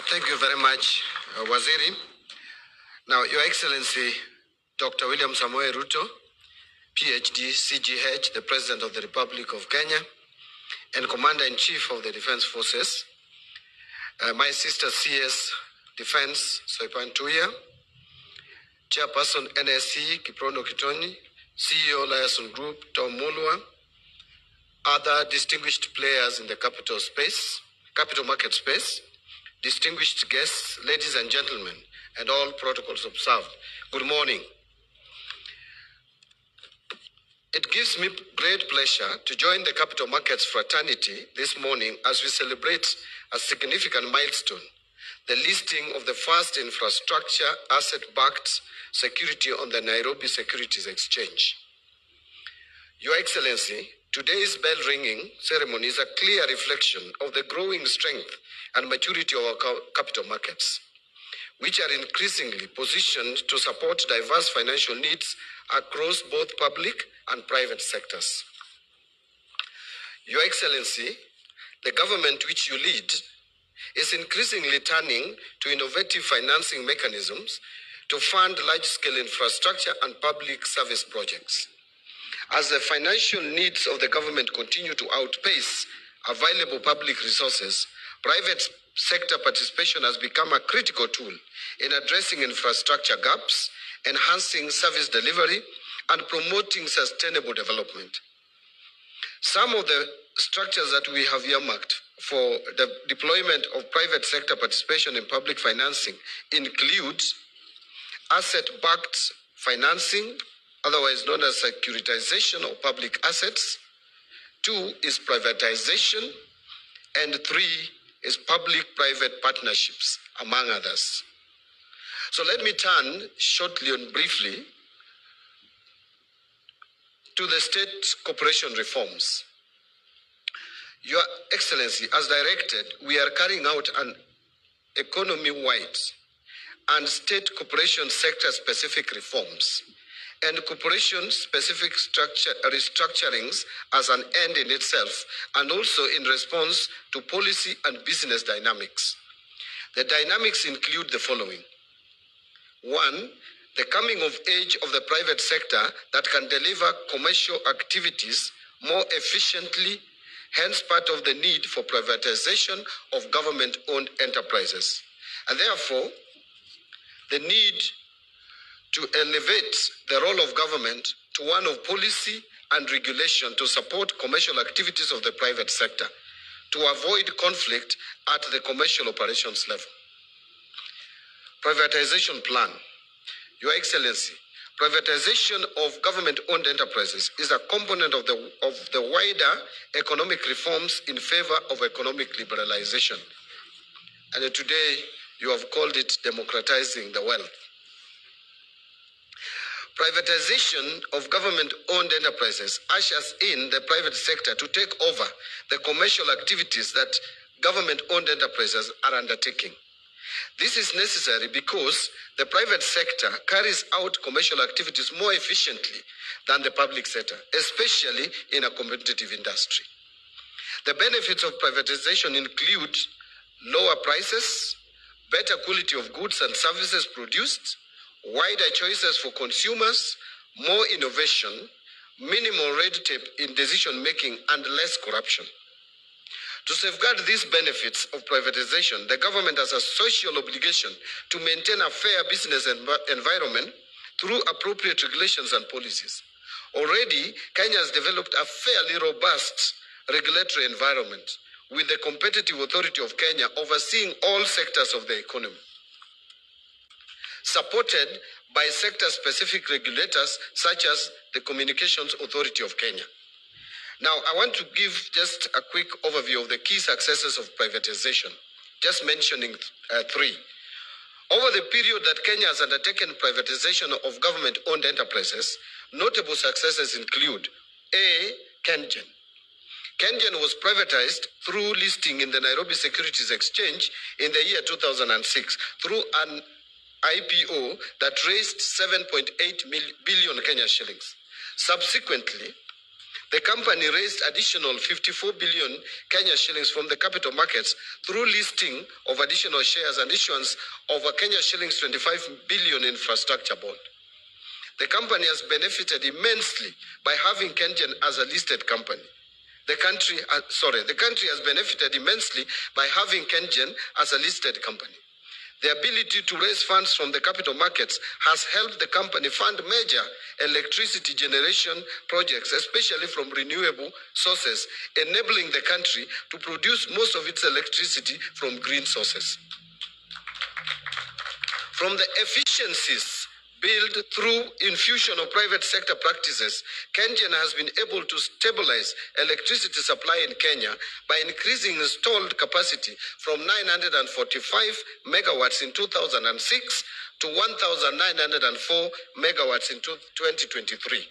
Thank you very much, Waziri. Now, Your Excellency, Dr. William Samoei Ruto, PhD, CGH, the President of the Republic of Kenya, and Commander-in-Chief of the Defense Forces, my sister CS Defense, Soipan Tuya, Chairperson NSC, Kiprono Kitoni, CEO Liaison Group, Tom Mulwa, other distinguished players in the capital market space, distinguished guests, ladies and gentlemen, and all protocols observed. Good morning. It gives me great pleasure to join the capital markets fraternity this morning as we celebrate a significant milestone, the listing of the first infrastructure asset-backed security on the Nairobi Security Exchange. Your Excellency, today's bell-ringing ceremony is a clear reflection of the growing strength and maturity of our capital markets, which are increasingly positioned to support diverse financial needs across both public and private sectors. Your Excellency, the government which you lead is increasingly turning to innovative financing mechanisms to fund large-scale infrastructure and public service projects. As the financial needs of the government continue to outpace available public resources, private sector participation has become a critical tool in addressing infrastructure gaps, enhancing service delivery, and promoting sustainable development. Some of the structures that we have earmarked for the deployment of private sector participation in public financing include asset-backed financing, otherwise known as securitization of public assets. 2 is privatization, and 3 is public-private partnerships, among others. So let me turn shortly and briefly to the state corporation reforms. Your Excellency, as directed, we are carrying out an economy-wide and state corporation sector-specific reforms and corporation-specific restructurings as an end in itself, and also in response to policy and business dynamics. The dynamics include the following. 1, the coming of age of the private sector that can deliver commercial activities more efficiently, hence part of the need for privatization of government-owned enterprises. And therefore, the need to elevate the role of government to one of policy and regulation to support commercial activities of the private sector, to avoid conflict at the commercial operations level. Privatization plan. Your Excellency, privatization of government-owned enterprises is a component of the wider economic reforms in favor of economic liberalization. And today, you have called it democratizing the wealth. Privatization of government-owned enterprises ushers in the private sector to take over the commercial activities that government-owned enterprises are undertaking. This is necessary because the private sector carries out commercial activities more efficiently than the public sector, especially in a competitive industry. The benefits of privatization include lower prices, better quality of goods and services produced, wider choices for consumers, more innovation, minimal red tape in decision-making, and less corruption. To safeguard these benefits of privatization, the government has a social obligation to maintain a fair business environment through appropriate regulations and policies. Already, Kenya has developed a fairly robust regulatory environment with the Competitive Authority of Kenya overseeing all sectors of the economy, supported by sector-specific regulators such as the Communications Authority of Kenya. Now, I want to give just a quick overview of the key successes of privatization, just mentioning 3. Over the period that Kenya has undertaken privatization of government-owned enterprises, notable successes include A. KenGen. KenGen was privatized through listing in the Nairobi Security Exchange in the year 2006 through an IPO that raised 7.8 billion Kenya shillings. Subsequently, The company raised additional 54 billion Kenya shillings from the capital markets through listing of additional shares and issuance of a Kenya shillings 25 billion infrastructure bond. The company has benefited immensely by having KenGen as a listed company. The country has benefited immensely by having KenGen as a listed company. The ability to raise funds from the capital markets has helped the company fund major electricity generation projects, especially from renewable sources, enabling the country to produce most of its electricity from green sources. From the efficiencies built through infusion of private sector practices, KenGen has been able to stabilize electricity supply in Kenya by increasing installed capacity from 945 megawatts in 2006 to 1,904 megawatts in 2023,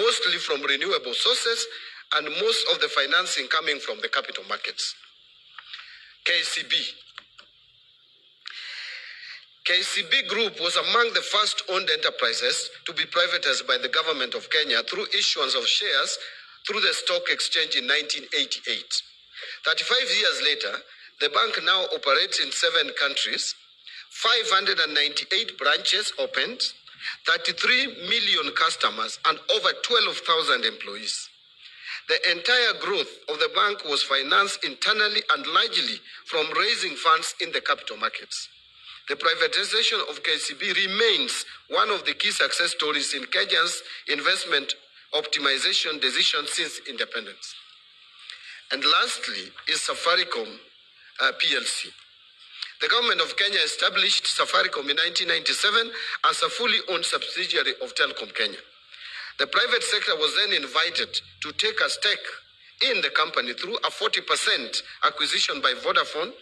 mostly from renewable sources and most of the financing coming from the capital markets. KCB Group was among the first owned enterprises to be privatized by the government of Kenya through issuance of shares through the stock exchange in 1988. 35 years later, the bank now operates in 7 countries, 598 branches opened, 33 million customers, and over 12,000 employees. The entire growth of the bank was financed internally and largely from raising funds in the capital markets. The privatization of KCB remains one of the key success stories in Kenya's investment optimization decision since independence. And lastly is Safaricom PLC. The government of Kenya established Safaricom in 1997 as a fully owned subsidiary of Telecom Kenya. The private sector was then invited to take a stake in the company through a 40% acquisition by Vodafone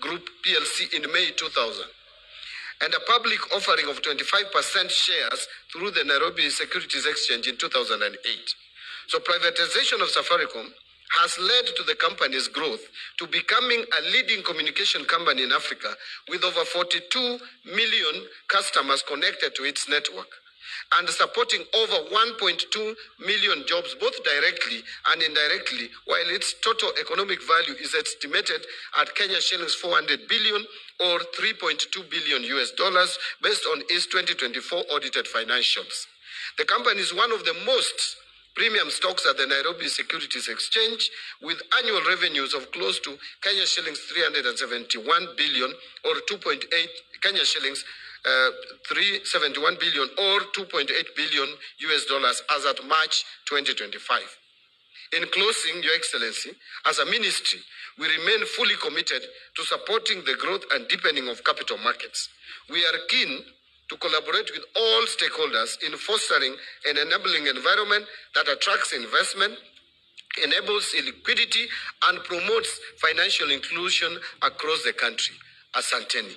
Group PLC in May 2000. And a public offering of 25% shares through the Nairobi Security Exchange in 2008. So privatization of Safaricom has led to the company's growth to becoming a leading communication company in Africa with over 42 million customers connected to its network and supporting over 1.2 million jobs both directly and indirectly, while its total economic value is estimated at Kenya shillings 400 billion or $3.2 billion based on its 2024 audited financials. The company is one of the most premium stocks at the Nairobi Securities Exchange with annual revenues of close to Kenya shillings 371 billion or 2.8 Kenya shillings 371 billion or $2.8 billion as at March 2025. In closing, Your Excellency, as a ministry, we remain fully committed to supporting the growth and deepening of capital markets. We are keen to collaborate with all stakeholders in fostering an enabling environment that attracts investment, enables liquidity, and promotes financial inclusion across the country. Asanteni.